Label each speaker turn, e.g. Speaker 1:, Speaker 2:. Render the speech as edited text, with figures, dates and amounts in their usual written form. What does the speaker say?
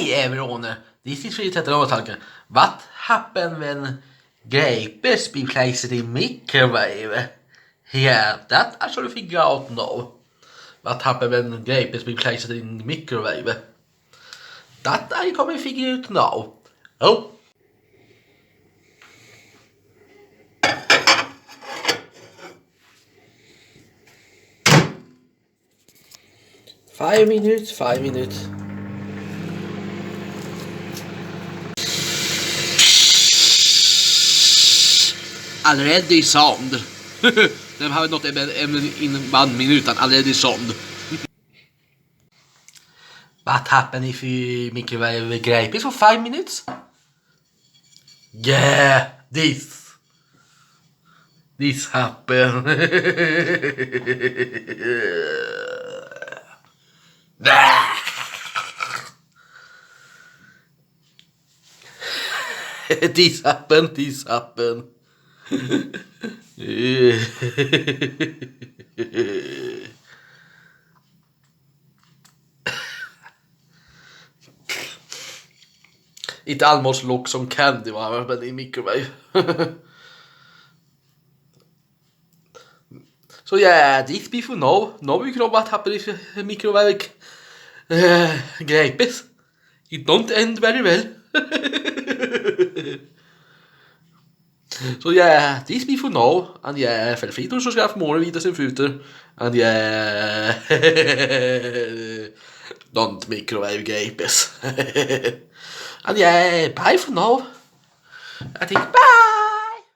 Speaker 1: Hey everyone, this is Fredrik talking. What happened when grapes be placed in microwave? Yeah, that I should figure out now. What happened when grapes be placed in microwave? That I come figure out now. Oh. Five minutes. Already sound. Den har nått en minut, already sound. What happened if you microwave grapes for 5 minutes? Yeah, this happened. This happened. It almost looks some candy, but in microwave. So yeah, this before now we know what happened if microwave grapes. It don't end very well. So yeah, this before now, and yeah, feel free to subscribe for more videos in future, and yeah, don't microwave grapes. And yeah, bye for now. I think bye.